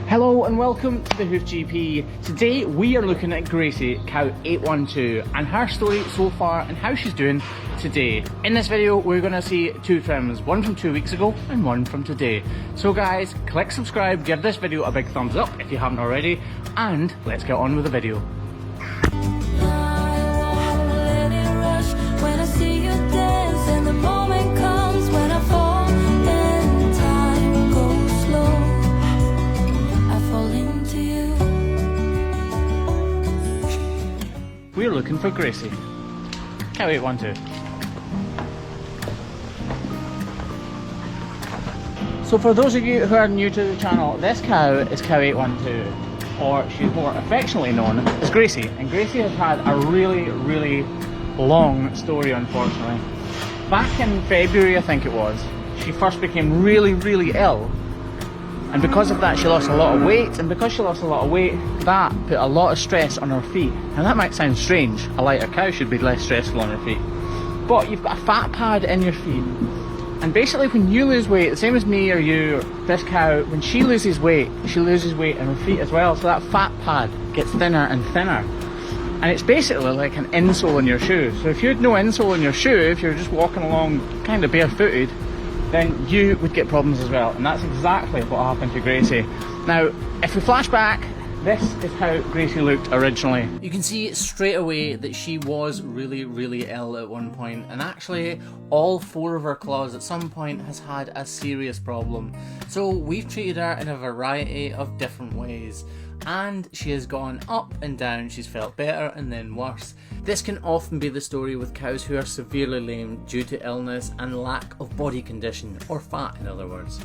Hello and welcome to the Hoof GP. Today we are looking at Gracie, cow 812, and her story so far and how she's doing today. In this video we're going to see two trims, one from 2 weeks ago and one from today. So guys, click subscribe, give this video a big thumbs up if you haven't already, and let's get on with the video. We're looking for Gracie, cow 812. So for those of you who are new to the channel, this cow is cow 812, or she's more affectionately known as Gracie. And Gracie has had a really long story, unfortunately. Back in February, I think it was, she first became really ill. And because of that she lost a lot of weight, and because she lost a lot of weight, that put a lot of stress on her feet. And that might sound strange, a lighter cow should be less stressful on her feet. But you've got a fat pad in your feet. And basically when you lose weight, the same as me or you, this cow, when she loses weight in her feet as well. So that fat pad gets thinner and thinner. And it's basically like an insole in your shoe. So if you had no insole in your shoe, if you're just walking along kind of barefooted, then you would get problems as well. And that's exactly what happened to Gracie. Now, if we flash back, this is how Gracie looked originally. You can see straight away that she was really ill at one point, and actually all 4 of her claws at some point has had a serious problem. So we've treated her in a variety of different ways, and she has gone up and down. She's felt better and then worse. This can often be the story with cows who are severely lame due to illness and lack of body condition, or fat in other words.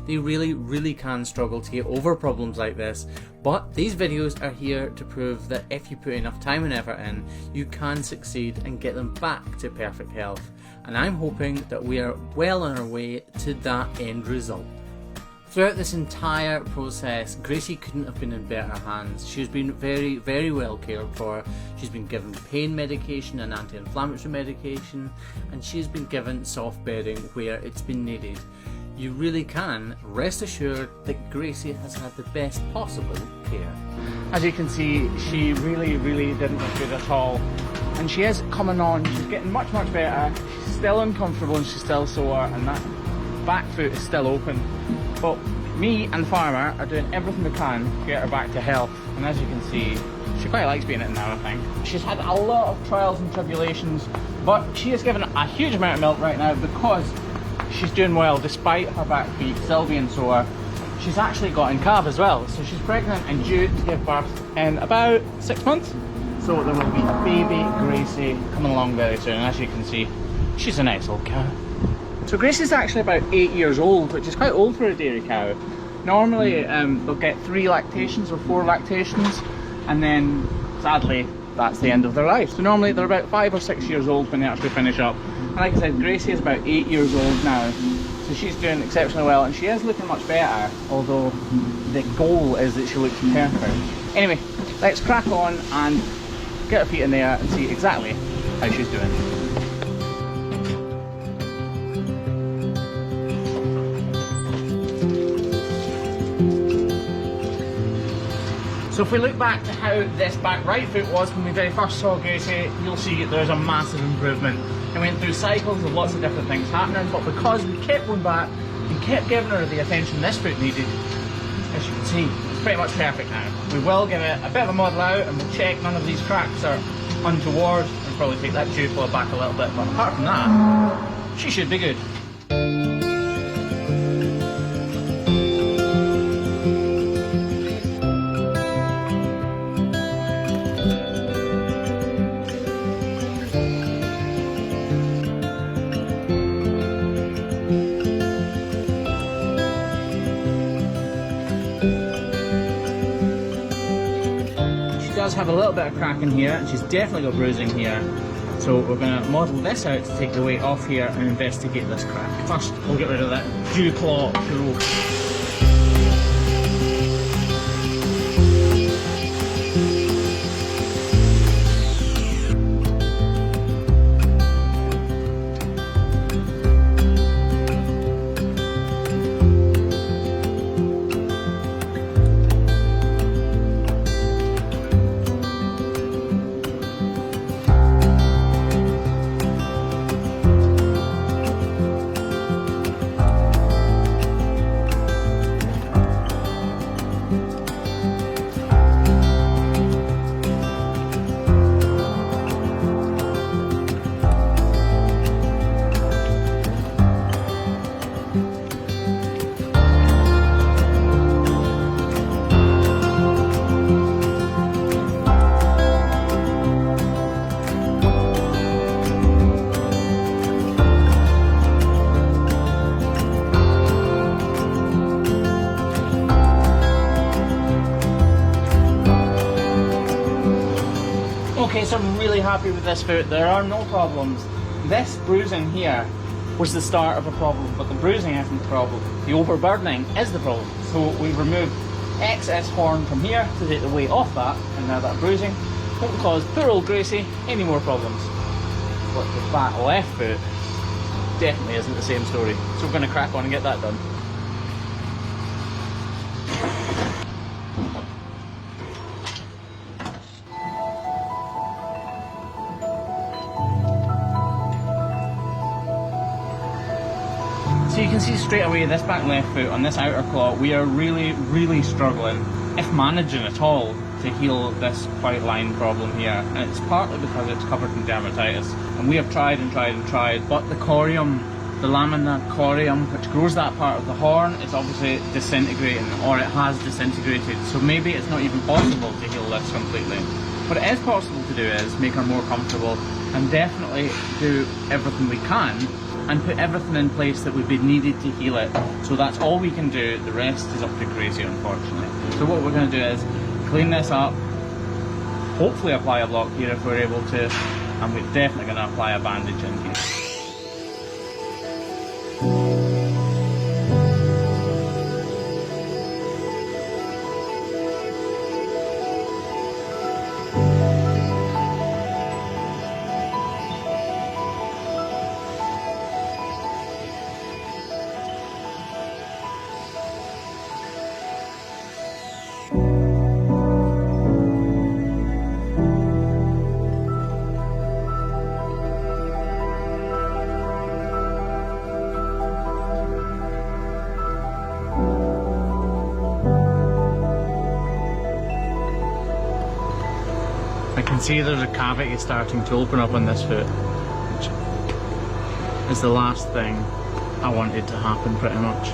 They really can struggle to get over problems like this, but these videos are here to prove that if you put enough time and effort in, you can succeed and get them back to perfect health. And I'm hoping that we are well on our way to that end result. Throughout this entire process, Gracie couldn't have been in better hands. She's been very well cared for. She's been given pain medication and anti-inflammatory medication, and she's been given soft bedding where it's been needed. You really can rest assured that Gracie has had the best possible care. As you can see, she really didn't look good at all. And she is coming on, she's getting much better. She's still uncomfortable and she's still sore, and that back foot is still open. But me and Farmer are doing everything we can to get her back to health. And as you can see, she quite likes being in now, I think. She's had a lot of trials and tribulations, but she is given a huge amount of milk right now because she's doing well despite her back feet still being sore. She's actually got in calf as well, so she's pregnant and due to give birth in about 6 months. So there will be a baby Gracie coming along very soon. And as you can see, she's a nice old cow. So Gracie's actually about 8 years old, which is quite old for a dairy cow. Normally they'll get 3 lactations or 4 lactations, and then sadly that's the end of their life. So normally they're about 5 or 6 years old when they actually finish up. And like I said, Gracie is about 8 years old now, so she's doing exceptionally well, and she is looking much better, although the goal is that she looks perfect. Anyway, let's crack on and get her feet in there and see exactly how she's doing. So if we look back to how this back right foot was when we very first saw Gracie, you'll see there's a massive improvement. It went through cycles of lots of different things happening, but because we kept going back and kept giving her the attention this foot needed, as you can see, it's pretty much perfect now. We will give it a bit of a model out and we'll check none of these cracks are untoward and probably take that dew claw back a little bit, but apart from that, she should be good. Does have a little bit of crack in here, and she's definitely got bruising here, so we're going to model this out to take the weight off here and investigate this crack. First we'll get rid of that dew claw growth. Okay, so I'm really happy with this foot. There are no problems. This bruising here was the start of a problem, but the bruising isn't the problem. The overburdening is the problem. So we've removed excess horn from here to take the weight off that, and now that bruising won't cause poor old Gracie any more problems. But the back left foot definitely isn't the same story. So we're going to crack on and get that done. So you can see straight away this back left foot on this outer claw, we are really struggling, if managing at all, to heal this white line problem here. And it's partly because it's covered in dermatitis. And we have tried and tried, but the corium, the lamina corium, which grows that part of the horn, is obviously disintegrating, or it has disintegrated. So maybe it's not even possible to heal this completely. What it is possible to do is make her more comfortable and definitely do everything we can and put everything in place that would be needed to heal it. So that's all we can do. The rest is up to Gracie, unfortunately. So what we're going to do is clean this up, hopefully apply a block here if we're able to, and we're definitely going to apply a bandage in here. I can see there's a cavity starting to open up on this foot, which is the last thing I wanted to happen pretty much.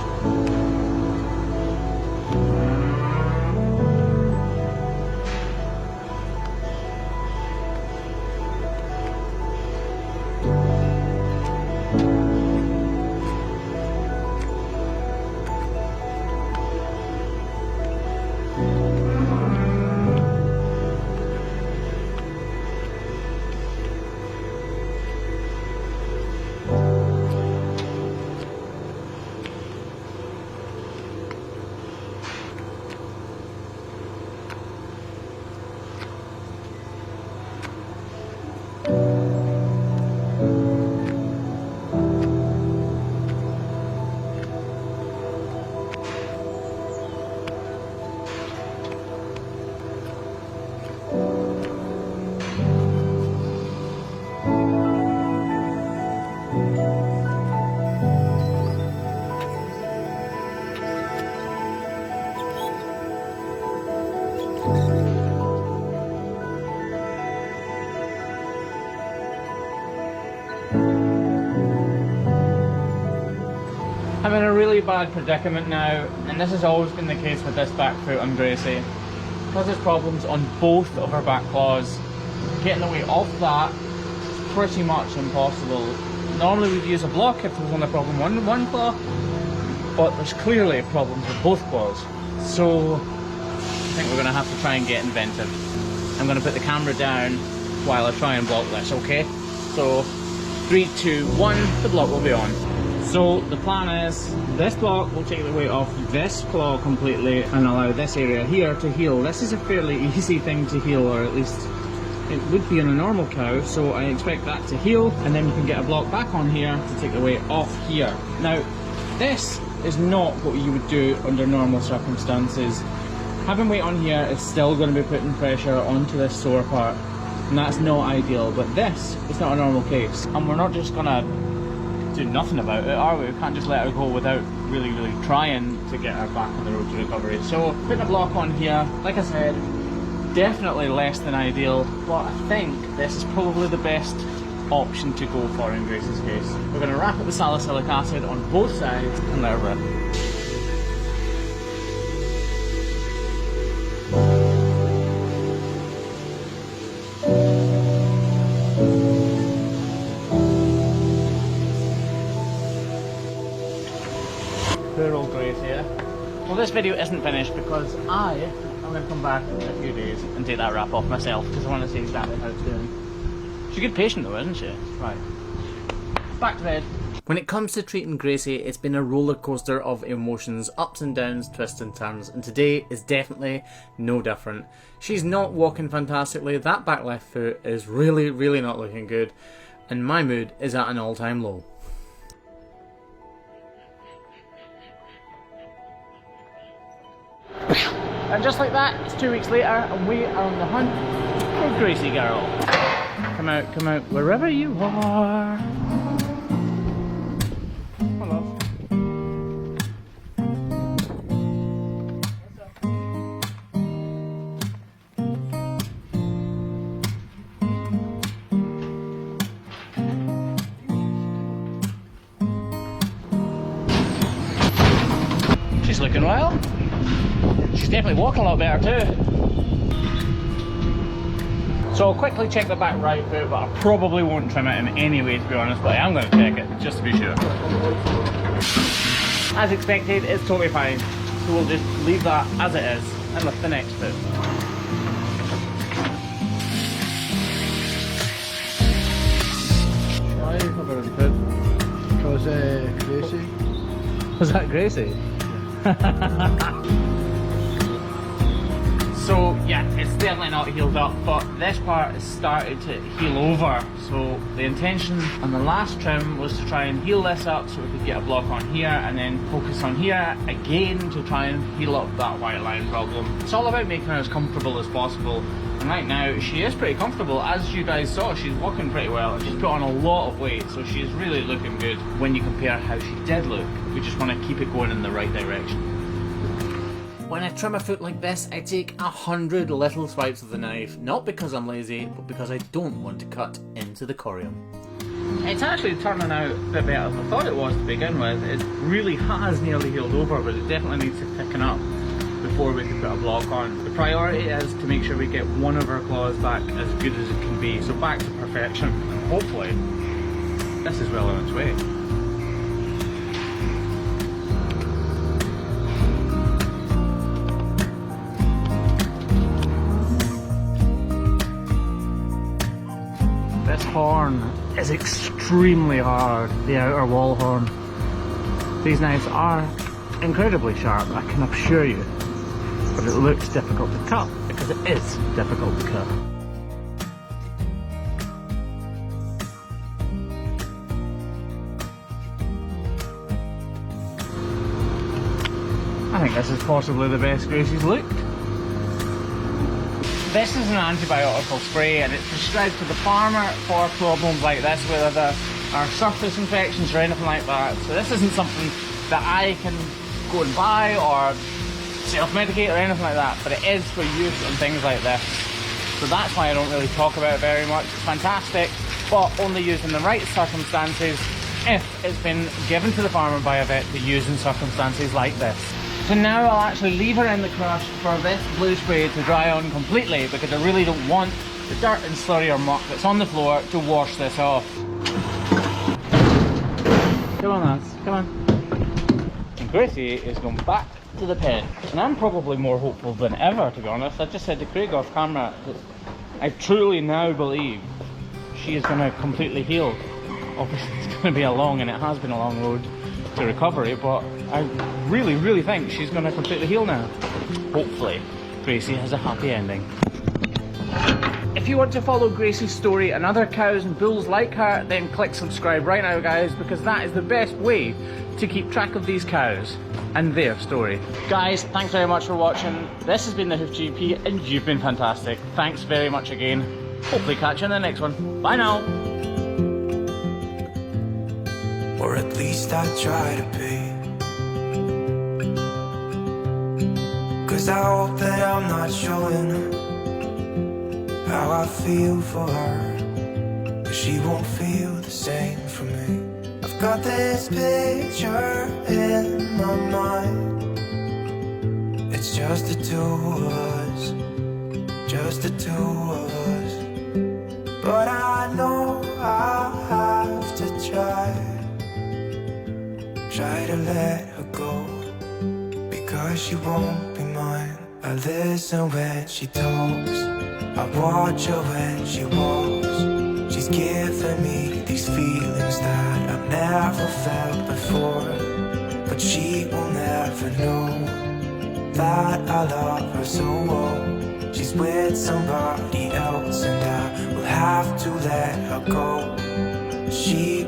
I'm in a really bad predicament now, and this has always been the case with this back foot on Gracie. Because there's problems on both of her back claws, getting the weight off that is pretty much impossible. Normally we'd use a block if there was only a problem on one claw, but there's clearly problems with both claws. So I think we're going to have to try and get inventive. I'm going to put the camera down while I try and block this, okay? So 3, 2, 1, the block will be on. So the plan is, this block will take the weight off this claw completely and allow this area here to heal. This is a fairly easy thing to heal, or at least it would be on a normal cow, so I expect that to heal, and then we can get a block back on here to take the weight off here. Now, this is not what you would do under normal circumstances. Having weight on here is still going to be putting pressure onto this sore part, and that's not ideal, but this is not a normal case. And we're not just going to do nothing about it, are we? We can't just let her go without really trying to get her back on the road to recovery. So putting a block on here, like I said, definitely less than ideal, but I think this is probably the best option to go for in Gracie's case. We're going to wrap up the salicylic acid on both sides and let her rip. Poor old Gracie, yeah? Well, this video isn't finished because I I'm going to come back in a few days and take that wrap off myself because I want to see exactly how it's doing. She's a good patient though, isn't she? Right. Back to bed. When it comes to treating Gracie, it's been a roller coaster of emotions, ups and downs, twists and turns, and today is definitely no different. She's not walking fantastically, that back left foot is really not looking good, and my mood is at an all-time low. And just like that, it's 2 weeks later and we are on the hunt for Gracie girl. Come out, wherever you are. Hello. She's looking well. She's definitely walking a lot better too. So I'll quickly check the back right foot, but I probably won't trim it in any way to be honest, but I am going to check it just to be sure. As expected, it's totally fine. So we'll just leave that as it is and lift the next foot. Why are you covering the foot? Because Gracie. Was that Gracie? So yeah, it's definitely not healed up, but this part has started to heal over. So the intention on the last trim was to try and heal this up so we could get a block on here and then focus on here again to try and heal up that white line problem. It's all about making her as comfortable as possible. And right now she is pretty comfortable. As you guys saw, she's walking pretty well. She's put on a lot of weight, so she's really looking good when you compare how she did look. We just want to keep it going in the right direction. When I trim a foot like this, I take 100 little swipes of the knife, not because I'm lazy, but because I don't want to cut into the corium. It's actually turning out a bit better than I thought it was to begin with. It really has nearly healed over, but it definitely needs to thicken up before we can put a block on. The priority is to make sure we get one of our claws back as good as it can be, so back to perfection. And hopefully, this is well on its way. This horn is extremely hard, the outer wall horn. These knives are incredibly sharp, I can assure you, but it looks difficult to cut because it is difficult to cut. I think this is possibly the best Gracie's looked. This is an antibiotical spray and it's prescribed to the farmer for problems like this, whether there are surface infections or anything like that. So this isn't something that I can go and buy or self-medicate or anything like that, but it is for use on things like this. So that's why I don't really talk about it very much. It's fantastic, but only used in the right circumstances if it's been given to the farmer by a vet to use in circumstances like this. So now I'll actually leave her in the crush for this blue spray to dry on completely because I really don't want the dirt and slurry or muck that's on the floor to wash this off. Come on lads, come on. And Gracie is going back to the pen. And I'm probably more hopeful than ever, to be honest. I just said to Craig off camera that I truly now believe she is going to completely heal. Obviously it's going to be a long, and it has been a long road to recovery, but I really think she's going to completely heal now. Hopefully Gracie has a happy ending. If you want to follow Gracie's story and other cows and bulls like her, then click subscribe right now guys, because that is the best way to keep track of these cows and their story. Guys, thanks very much for watching. This has been the Hoof GP and you've been fantastic. Thanks very much again. Hopefully catch you in the next one. Bye now. Or at least I try to be. 'Cause I hope that I'm not showing how I feel for her, 'cause she won't feel the same for me. I've got this picture in my mind. It's just the two of us, just the two of us. But I know I'll have to try to let her go, because she won't be mine. I listen when she talks, I watch her when she walks. She's giving me these feelings that I've never felt before. But she will never know that I love her so well. She's with somebody else and I will have to let her go. She